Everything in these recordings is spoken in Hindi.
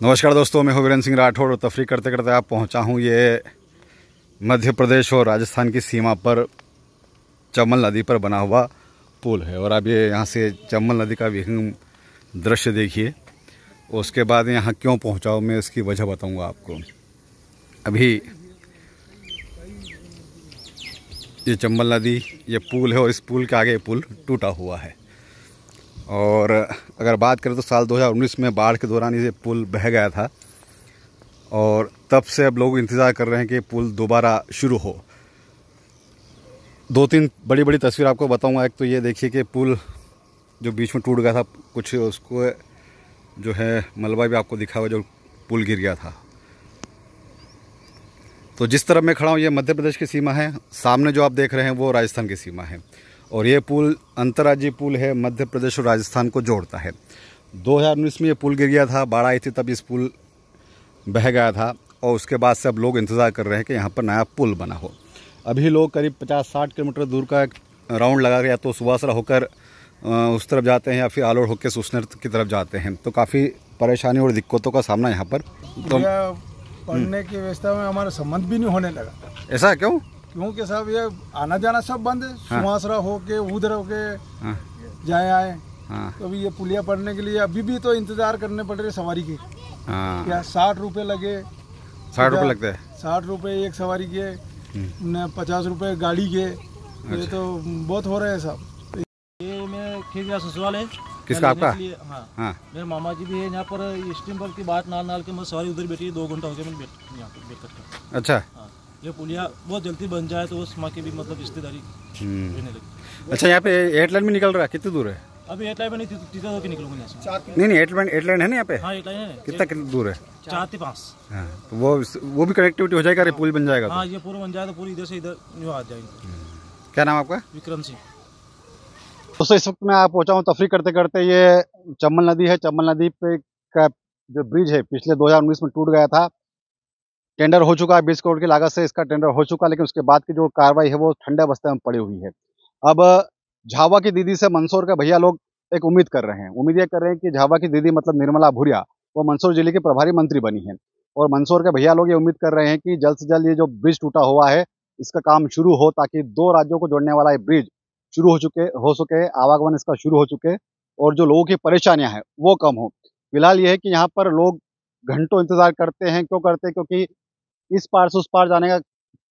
नमस्कार दोस्तों, मैं हूं वीरेंद्र सिंह राठौड़ और तफरी करते करते आप पहुंचा हूं ये मध्य प्रदेश और राजस्थान की सीमा पर चंबल नदी पर बना हुआ पुल है। और अब ये यहाँ से चंबल नदी का विहंगम दृश्य देखिए। उसके बाद यहाँ क्यों पहुँचा हूँ मैं इसकी वजह बताऊँगा आपको। अभी ये चंबल नदी ये पुल है और इस पुल के आगे पुल टूटा हुआ है। और अगर बात करें तो साल 2019 में बाढ़ के दौरान ये पुल बह गया था और तब से अब लोग इंतज़ार कर रहे हैं कि पुल दोबारा शुरू हो। दो तीन बड़ी बड़ी तस्वीर आपको बताऊंगा। एक तो ये देखिए कि पुल जो बीच में टूट गया था, कुछ उसको जो है मलबा भी आपको दिखा हुआ जो पुल गिर गया था। तो जिस तरफ मैं खड़ा हूँ ये मध्य प्रदेश की सीमा है, सामने जो आप देख रहे हैं वो राजस्थान की सीमा है। और ये पुल अंतर्राज्यीय पुल है, मध्य प्रदेश और राजस्थान को जोड़ता है। 2019 में ये पुल गिर गया था, बाढ़ आई थी, तब इस पुल बह गया था। और उसके बाद से अब लोग इंतज़ार कर रहे हैं कि यहाँ पर नया पुल बना हो। अभी लोग करीब 50-60 किलोमीटर दूर का एक राउंड लगा के या तो सुवासरा होकर उस तरफ जाते हैं या फिर आलोड़ होकर सुसनेर की तरफ जाते हैं। तो काफ़ी परेशानी और दिक्कतों का सामना यहाँ पर पढ़ने की व्यवस्था में हमारा संबंध भी नहीं होने लगा। ऐसा क्यों? क्योंकि साहब ये आना जाना सब बंद है। हाँ। सुवासरा होके उधर होके हाँ। जाए आए। हाँ। तो अभी ये पुलिया पढ़ने के लिए अभी भी तो इंतजार करने पड़ रहे सवारी के। हाँ। क्या 60 रुपये लगे? 60 रुपये लगते हैं। 60 रुपये एक सवारी के, 50 रुपये गाड़ी के। ये तो बहुत हो रहे हैं साहब। ये मैं खींचा ससुराल है। किसका आपका? हाँ। हाँ। मेरे मामा जी भी है यहाँ पर। स्टीम पर की बात नाल के मैं सवारी उधर बैठी 2 घंटा हो गया मैं यहाँ पर बैठ करके। अच्छा। हाँ। ये पुलिया बहुत जल्दी बन जाए तो उस माँ की भी मतलब रिश्तेदारी रहने लगी। अच्छा, यहाँ पे एयरलाइन में निकल रहा है, कितनी दूर है? अभी एयरलाइन में नहीं तीता होकर निकलूंगा यहाँ से। नहीं एयरलाइन है ना यहाँ पे? हाँ एयरलाइन है। कितना दूर है? 4 से 5। हाँ, तो वो भी कनेक्टिविटी हो जाएगा, पुल बन जाएगा तो। हाँ ये पूरा बन जाए तो पूरी इधर से इधर आ जाएंगे। क्या नाम आपका? विक्रम सिंह। दोस्तों इस वक्त मैं आप पहुंचा हूँ तफरी करते करते। ये चंबल नदी है। चंबल नदी पे का जो ब्रिज है पिछले 2019 में टूट गया था। टेंडर हो चुका है, 20 करोड़ की लागत से इसका टेंडर हो चुका है, लेकिन उसके बाद की जो कार्रवाई है वो ठंडे बस्ते में पड़ी हुई है। अब झावा की दीदी से मंदसौर के भैया लोग एक उम्मीद कर रहे हैं। उम्मीद ये कर रहे हैं कि झावा की दीदी मतलब निर्मला भूरिया वो मंदसौर जिले के प्रभारी मंत्री बनी है। और मंदसौर के भैया लोग ये उम्मीद कर रहे हैं कि जल्द से जल्द ये जो ब्रिज टूटा हुआ है इसका काम शुरू हो, ताकि 2 राज्यों को जोड़ने वाला ये ब्रिज शुरू हो सके, आवागमन इसका शुरू हो चुके और जो लोगों की परेशानियां हैं वो कम हो। फिलहाल ये है कि यहाँ पर लोग घंटों इंतजार करते हैं। क्यों करते हैं? क्योंकि इस पार से उस पार जाने का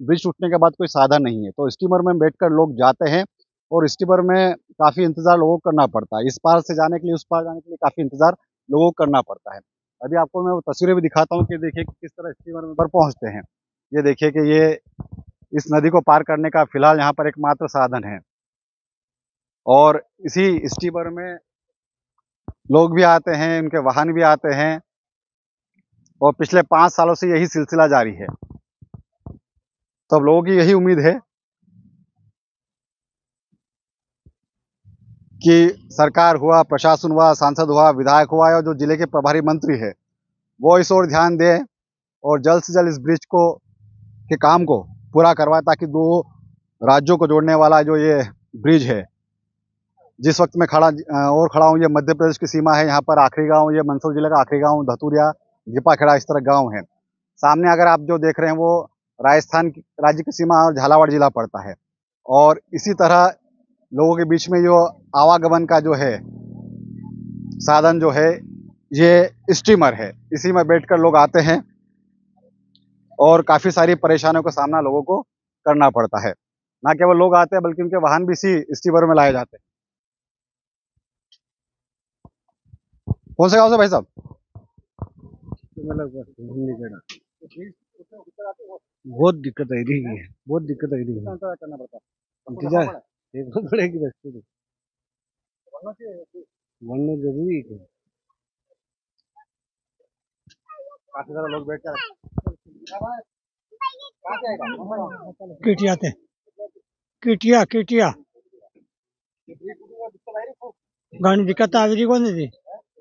ब्रिज टूटने के बाद कोई साधन नहीं है। तो स्टीमर में बैठकर लोग जाते हैं और स्टीमर में काफ़ी इंतज़ार लोगों को करना पड़ता है। इस पार से जाने के लिए, उस पार जाने के लिए काफ़ी इंतज़ार लोगों को करना पड़ता है। अभी आपको मैं वो तस्वीरें भी दिखाता हूँ कि देखिए कि किस तरह स्टीमर में पर पहुँचते हैं। ये देखिए कि ये इस नदी को पार करने का फिलहाल यहाँ पर एकमात्र साधन है। और इसी स्टीमर में लोग भी आते हैं, उनके वाहन भी आते हैं और पिछले 5 सालों से यही सिलसिला जारी है। तो अब लोगों की यही उम्मीद है कि सरकार हुआ, प्रशासन हुआ, सांसद हुआ, विधायक हुआ और जो जिले के प्रभारी मंत्री है वो इस ओर ध्यान दे और जल्द से जल्द इस ब्रिज के काम को पूरा करवाए, ताकि 2 राज्यों को जोड़ने वाला जो ये ब्रिज है, जिस वक्त मैं खड़ा हूँ ये मध्य प्रदेश की सीमा है। यहाँ पर आखिरी गांव, ये मंदसौर जिले का आखिरी गांव धतूरिया, दीपाखेड़ा, इस तरह गांव है। सामने अगर आप जो देख रहे हैं वो राजस्थान राज्य की सीमा और झालावाड़ जिला पड़ता है। और इसी तरह लोगों के बीच में जो आवागमन का जो है साधन जो है ये स्टीमर है। इसी में बैठकर लोग आते हैं और काफ़ी सारी परेशानियों का सामना लोगों को करना पड़ता है। ना केवल लोग आते हैं बल्कि उनके वाहन भी इसी स्टीमर में लाए जाते हैं। कौन से गांव से भाई साहब? बहुत दिक्कत आई रही है, बहुत दिक्कत आई रही है। करना पड़ता है, इंतजार देखना पड़ेगी रास्ते में, वरना जरूरी है। काफी सारे लोग बैठ कर किटिया घनी दिक्कत आवी रही कोनी थी,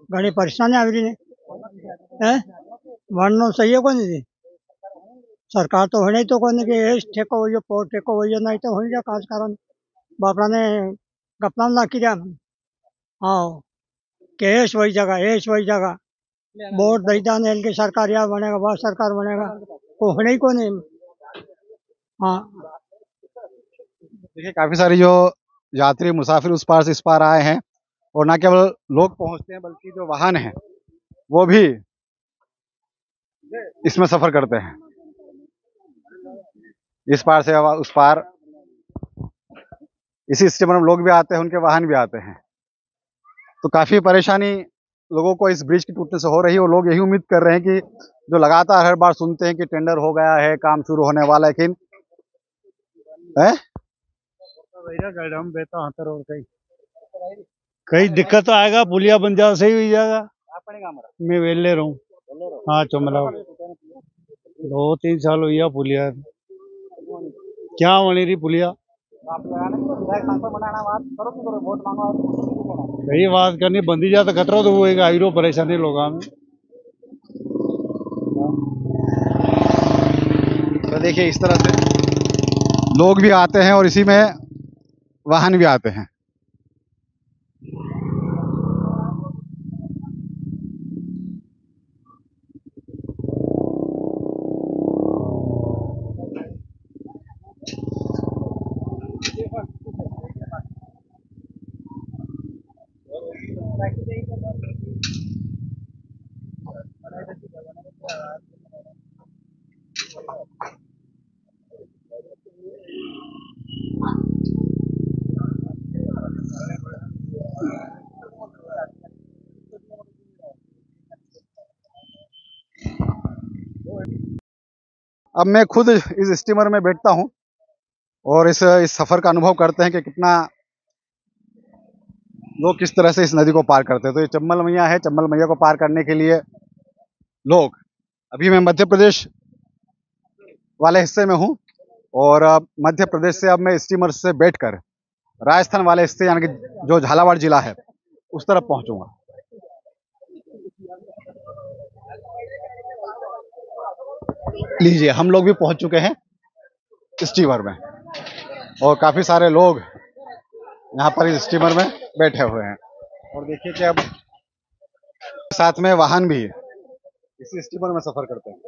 घनी परेशानी आवी रही ने वरनो सही है कोनी थी। सरकार तो होने तो कोनी के ठेको हो पोर ठेको हो नहीं तो हो जा कारण बापड़ा ने गपना नाखी जा। हाँ केश वही जगह वोट दैता ने की सरकार या बनेगा वह सरकार बनेगा वो होने ही को नहीं। हाँ देखिए काफी सारी जो यात्री मुसाफिर उस पार से इस पार आए हैं और ना केवल लोग पहुंचते हैं बल्कि जो वाहन हैं वो भी इसमें सफर करते हैं, इस पार से उस पार। इसी स्टीमर में लोग भी आते हैं, उनके वाहन भी आते हैं। तो काफी परेशानी लोगों को इस ब्रिज के टूटने से हो रही है और लोग यही उम्मीद कर रहे हैं कि जो लगातार हर बार सुनते हैं कि टेंडर हो गया है, काम शुरू होने वाला है, लेकिन कई दिक्कत आएगा, पुलिया बन जाओ सही हो जाएगा। मैं वेले रहूं। हाँ चुमला 2-3 साल हो गया पुलिया क्या बनी रही पुलिया। कई बात करनी बंदी जाता खतरा तो वो एक आईरो परेशानी लोगों में। तो देखिए इस तरह से लोग भी आते हैं और इसी में वाहन भी आते हैं। अब मैं खुद इस स्टीमर में बैठता हूं और इस सफर का अनुभव करते हैं कि कितना लोग किस तरह से इस नदी को पार करते हैं। तो ये चम्बल मैया है, चम्बल मैया को पार करने के लिए लोग, अभी मैं मध्य प्रदेश वाले हिस्से में हूं और मध्य प्रदेश से अब मैं स्टीमर से बैठकर राजस्थान वाले हिस्से यानी कि जो झालावाड़ जिला है उस तरफ पहुंचूंगा। लीजिए हम लोग भी पहुंच चुके हैं स्टीमर में और काफी सारे लोग यहाँ पर इस स्टीमर में बैठे हुए हैं और देखिए कि अब साथ में वाहन भी इसी स्टीमर में सफर करते हैं।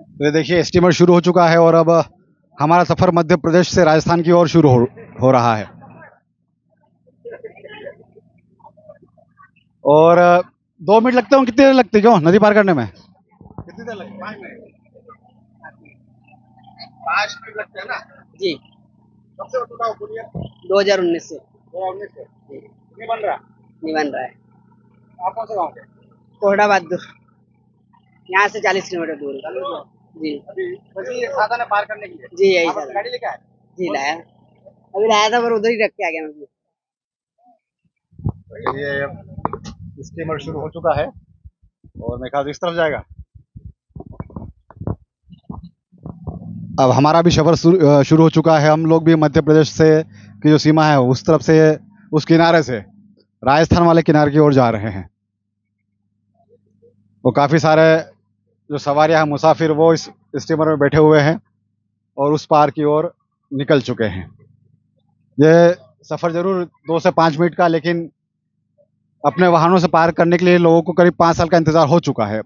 तो ये देखिए स्टीमर शुरू हो चुका है और अब हमारा सफर मध्य प्रदेश से राजस्थान की ओर शुरू हो रहा है। और 2 मिनट लगते हो, कितनी देर लगती है क्यों नदी पार करने में? कितनी देर लगती है? 5 मिनट। 5 मिनट लगते हैं ना जी। कब से टूटा पुलिया? 2019 से। 2019 से नहीं बन रहा? नहीं बन रहा है। आप कौन से गाँव के? कोहड़ा बहादुर, यहाँ से 40 किलोमीटर दूर है। जी अभी साधन है पार करने के लिए? जी यही आप साधन। गाड़ी लेके आए? जी लाया, अभी लाया था पर उधर ही रख के आ गया मैं। ये स्टीमर शुरू हो चुका है और मेरे ख्याल इस तरफ जाएगा। अब हमारा भी सफर शुरू हो चुका है। हम लोग भी मध्य प्रदेश से की जो सीमा है उस तरफ से, उस किनारे से राजस्थान वाले किनारे की ओर जा रहे हैं। वो काफ़ी सारे जो सवारियां हैं, मुसाफिर, वो इस स्टीमर में बैठे हुए हैं और उस पार की ओर निकल चुके हैं। ये सफ़र ज़रूर 2 से 5 मिनट का, लेकिन अपने वाहनों से पार करने के लिए लोगों को करीब 5 साल का इंतज़ार हो चुका है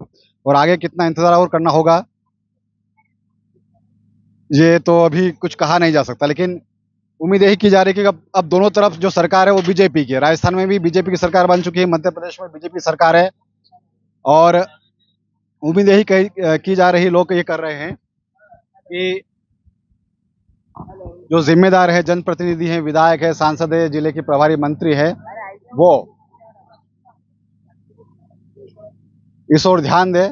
और आगे कितना इंतज़ार और करना होगा ये तो अभी कुछ कहा नहीं जा सकता। लेकिन उम्मीद यही की जा रही है कि अब दोनों तरफ जो सरकार है वो बीजेपी की है। राजस्थान में भी बीजेपी की सरकार बन चुकी है, मध्य प्रदेश में बीजेपी सरकार है और उम्मीद यही की जा रही, लोग ये कर रहे हैं कि जो जिम्मेदार है, जनप्रतिनिधि हैं, विधायक है, सांसद है, जिले के प्रभारी मंत्री है, वो इस ओर ध्यान दे।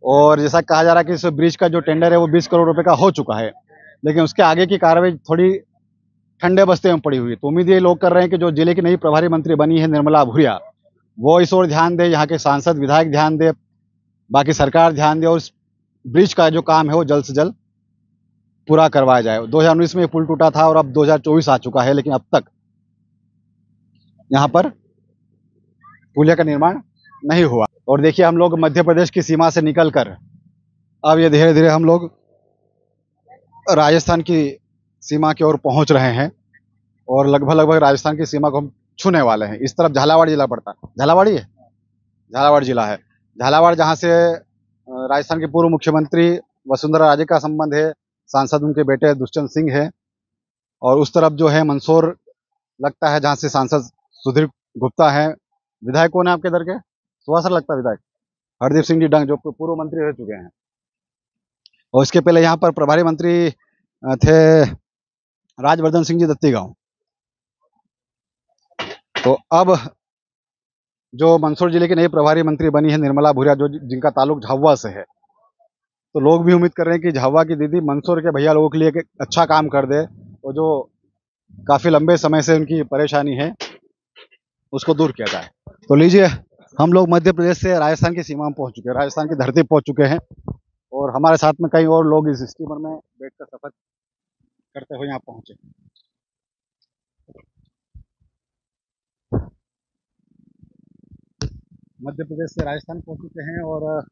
और जैसा कहा जा रहा है कि इस ब्रिज का जो टेंडर है वो 20 करोड़ रुपए का हो चुका है, लेकिन उसके आगे की कार्रवाई थोड़ी ठंडे बस्ते में पड़ी हुई। तो उम्मीद ये लोग कर रहे हैं कि जो जिले की नई प्रभारी मंत्री बनी है निर्मला भूरिया, वो इस ओर ध्यान दे, यहाँ के सांसद विधायक ध्यान दे, बाकी सरकार ध्यान दे और इस ब्रिज का जो काम है वो जल्द से जल्द पूरा करवाया जाए। 2019 में ये पुल टूटा था और अब 2024 आ चुका है, लेकिन अब तक यहाँ पर पुलिया का निर्माण नहीं हुआ। और देखिए, हम लोग मध्य प्रदेश की सीमा से निकलकर अब ये धीरे धीरे हम लोग राजस्थान की सीमा की ओर पहुंच रहे हैं और लगभग राजस्थान की सीमा को हम छूने वाले हैं। इस तरफ झालावाड़ जिला पड़ता है, झालावाड़ी है, झालावाड़ जिला है। झालावाड़ जहाँ से राजस्थान के पूर्व मुख्यमंत्री वसुंधरा राजे का संबंध है, सांसद उनके बेटे दुष्यंत सिंह है। और उस तरफ जो है मंदसौर लगता है, जहाँ से सांसद सुधीर गुप्ता है। विधायक कौन है आपके इधर के? सुहासर लगता है विधायक, हरदीप सिंह जी डंग, जो पूर्व मंत्री रह चुके हैं। और इसके पहले यहाँ पर प्रभारी मंत्री थे राजवर्धन सिंह जी दत्तीगांव। तो अब जो मंदसौर जिले की नई प्रभारी मंत्री बनी है निर्मला भूरिया, जो जिनका ताल्लुक झाबुआ से है, तो लोग भी उम्मीद कर रहे हैं कि झाबुआ की दीदी मंदसौर के भैया लोगों के लिए एक अच्छा काम कर दे और जो काफी लंबे समय से उनकी परेशानी है उसको दूर किया जाए। तो लीजिए, हम लोग मध्य प्रदेश से राजस्थान की सीमा में पहुंच चुके हैं, राजस्थान की धरती पहुंच चुके हैं और हमारे साथ में कई और लोग इस स्टीमर में बैठकर सफर करते हुए यहाँ पहुंचे। मध्य प्रदेश से राजस्थान पहुंच चुके हैं और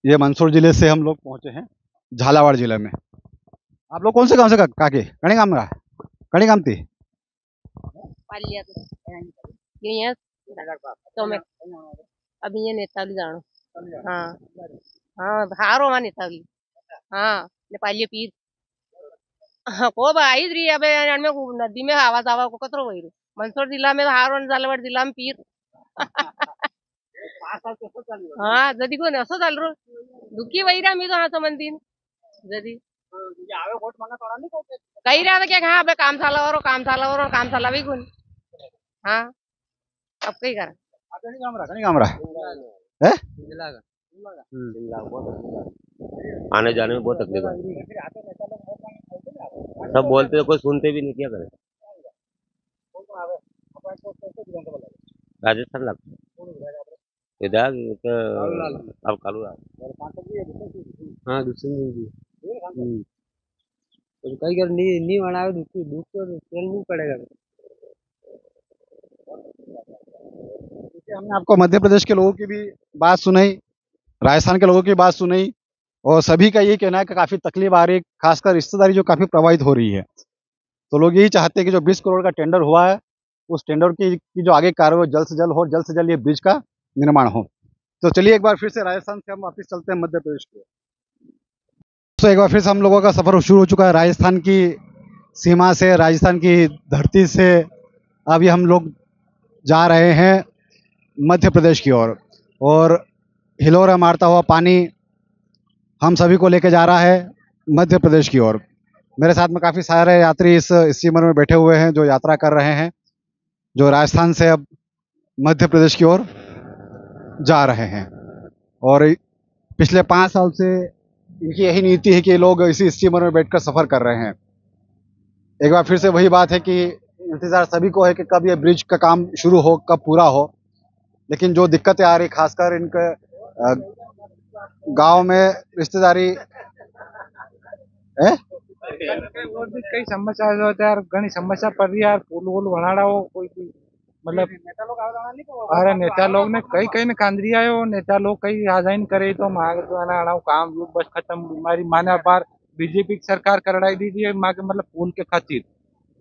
ये मंदसौर जिले से हम लोग पहुंचे हैं झालावाड़ जिले में। आप लोग कौन से गांव से काके? कणी गांव में, कणी गांव थी तो मैं अभी ये नेताली जानो। हाँ हाँ, हारो वहाँ नेताली। हाँ, नेपाली पीर। हाँ, को आई रही है अबे में नदी में हवा जावा को कतरो वही मंदसौर जिला में हारो, झालावाड़ जिला में पीर। हाँ, जदी को असो चालू दुखी वही रहा मी तो हाँ समझती जदी कही रहा था क्या? हाँ, अब काम साला भी गुन। हाँ, अब कहीं करा कणी गांव रहा है? आने जाने में बहुत तकलीफ है। सब बोलते हैं, कोई सुनते भी नहीं, क्या करें। राजस्थान लगता है अब कालू हाँ तो कई कर नहीं बनावे दुख तो नहीं पड़ेगा। हमने आपको मध्य प्रदेश के लोगों की भी बात सुनाई, राजस्थान के लोगों की बात सुनाई और सभी का ये कहना है कि काफी तकलीफ आ रही है, खासकर रिश्तेदारी जो काफी प्रभावित हो रही है। तो लोग यही चाहते हैं कि जो 20 करोड़ का टेंडर हुआ है उस टेंडर की जो आगे कार्रवाई जल्द से जल्द हो, जल्द से जल्द ये ब्रिज का निर्माण हो। तो चलिए एक बार फिर से राजस्थान से हम वापस चलते हैं मध्य प्रदेश की। तो एक बार फिर से हम लोगों का सफर शुरू हो चुका है राजस्थान की सीमा से, राजस्थान की धरती से। अभी हम लोग जा रहे हैं मध्य प्रदेश की ओर और हिलोरा मारता हुआ पानी हम सभी को लेके जा रहा है मध्य प्रदेश की ओर। मेरे साथ में काफ़ी सारे यात्री इस स्टीमर में बैठे हुए हैं जो यात्रा कर रहे हैं, जो राजस्थान से अब मध्य प्रदेश की ओर जा रहे हैं। और पिछले 5 साल से इनकी यही नीति है कि लोग इसी स्टीमर में बैठकर सफ़र कर रहे हैं। एक बार फिर से वही बात है कि इंतज़ार सभी को है कि कब ये ब्रिज का काम शुरू हो, कब पूरा हो। लेकिन जो दिक्कतें आ रही, खासकर इनके गांव में रिश्तेदारी है, और भी कई समस्या होते यार, घनी समस्या पड़ रही है यार। पुल वुल बनाड़ा हो कोई भी, मतलब अरे नेता लोग ने कई ने कांदरी आयो, नेता लोग कई हाजाइन करे तो मांग तो आना काम बस खत्म। हमारी माने बार बीजेपी की सरकार करड़ाई दीजिए माँ के, मतलब पुल के खातिर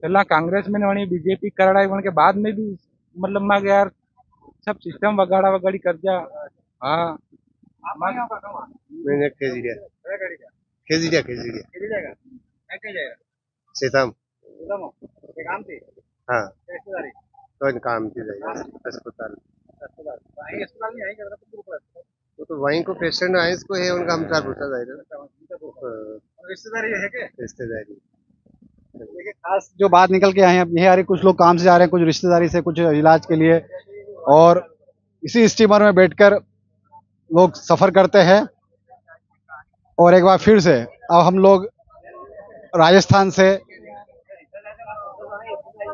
पहला कांग्रेस में वही बीजेपी करड़ाई वन के बाद में भी मतलब माँ यार सब सिस्टम वगाड़ी कर दिया। हाँ, मैंने खेजीरिया सीताम हाँ तो काम की जाएगा अस्पताल तो वहीं को पेशेंट आए इसको है उनका हमसार पूछा जाएगा। रिश्तेदारी देखिए खास जो बात निकल के आए हैं अब यही आ रही, कुछ लोग काम से जा रहे हैं, कुछ रिश्तेदारी से, कुछ इलाज के लिए, और इसी स्टीमर में बैठकर लोग सफर करते हैं। और एक बार फिर से अब हम लोग राजस्थान से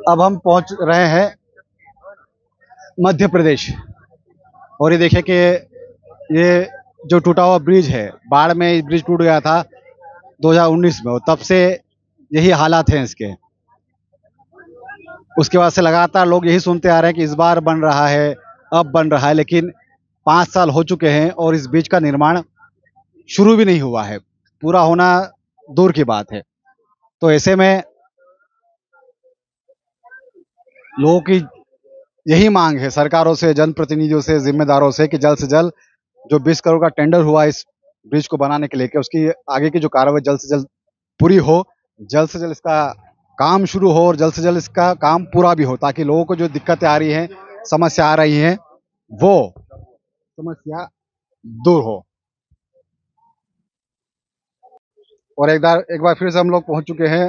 अब हम पहुंच रहे हैं मध्य प्रदेश। और ये देखिए कि ये जो टूटा हुआ ब्रिज है, बाढ़ में ब्रिज टूट गया था 2019 में, और तब से यही हालात हैं इसके। उसके बाद से लगातार लोग यही सुनते आ रहे हैं कि इस बार बन रहा है, अब बन रहा है, लेकिन 5 साल हो चुके हैं और इस ब्रिज का निर्माण शुरू भी नहीं हुआ है, पूरा होना दूर की बात है। तो ऐसे में लोगों की यही मांग है सरकारों से, जनप्रतिनिधियों से, जिम्मेदारों से कि जल्द से जल्द जो 20 करोड़ का टेंडर हुआ इस ब्रिज को बनाने के लिए, कि उसकी आगे की जो कार्रवाई जल्द से जल्द पूरी हो, जल्द से जल्द इसका काम शुरू हो और जल्द से जल्द इसका काम पूरा भी हो, ताकि लोगों को जो दिक्कतें आ रही हैं, समस्या आ रही हैं, वो समस्या दूर हो। और एक बार फिर से हम लोग पहुंच चुके हैं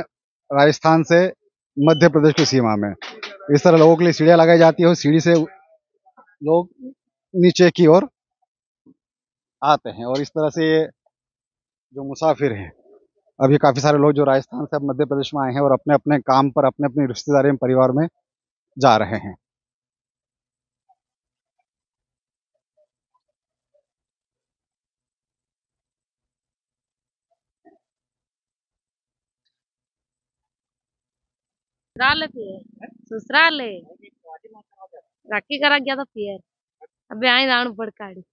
राजस्थान से मध्य प्रदेश की सीमा में। इस तरह लोगों के लिए सीढ़ियां लगाई जाती है और सीढ़ी से लोग नीचे की ओर आते हैं, और इस तरह से जो मुसाफिर हैं, अभी काफी सारे लोग जो राजस्थान से अब मध्य प्रदेश में आए हैं और अपने अपने काम पर, अपने अपनी रिश्तेदारी में, परिवार में जा रहे हैं। ससुराल है, ससुराल है। राखी करा गया था फिर अबे आई जान बड़काड़ी।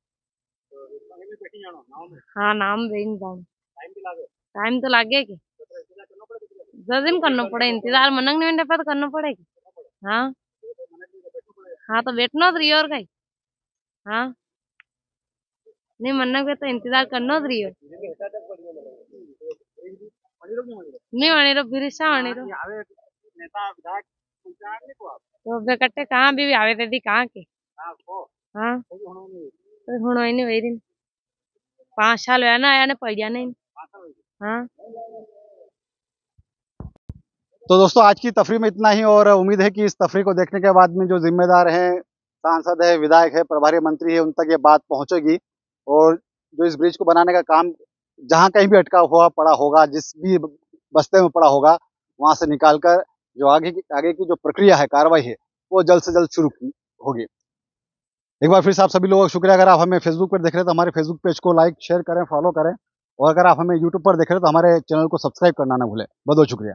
हाँ नाम बेन जान टाइम तो लागे के 10 दिन करना पड़े इंतजार, मनंग नहीं मिनट पर करना पड़ेगा। हाँ हाँ तो बैठना तो रही और कहीं। हाँ नहीं मनंग पे तो इंतजार करना तो रही नहीं आने रो बिरसा आने रो तो बेकट्टे कहाँ भी आवे थे कहाँ के। हाँ तो हुण नहीं वही दिन 5 साल हुआ ना आया ने पढ़िया नहीं। हाँ तो दोस्तों आज की तफरी में इतना ही, और उम्मीद है कि इस तफरी को देखने के बाद में जो जिम्मेदार हैं, सांसद है, विधायक है, प्रभारी मंत्री है, उन तक ये बात पहुंचेगी, और जो इस ब्रिज को बनाने का काम जहां कहीं भी अटका हुआ पड़ा होगा, जिस भी बस्ते में पड़ा होगा, वहां से निकालकर जो आगे की जो प्रक्रिया है, कार्रवाई है, वो जल्द से जल्द शुरू होगी। एक बार फिर से आप सभी लोगों का शुक्रिया। अगर आप हमें फेसबुक पर देख रहे हैं तो हमारे फेसबुक पेज को लाइक, शेयर करें, फॉलो करें, और अगर आप हमें यूट्यूब पर देख रहे हैं तो हमारे चैनल को सब्सक्राइब करना ना भूलें। बहुत बहुत शुक्रिया।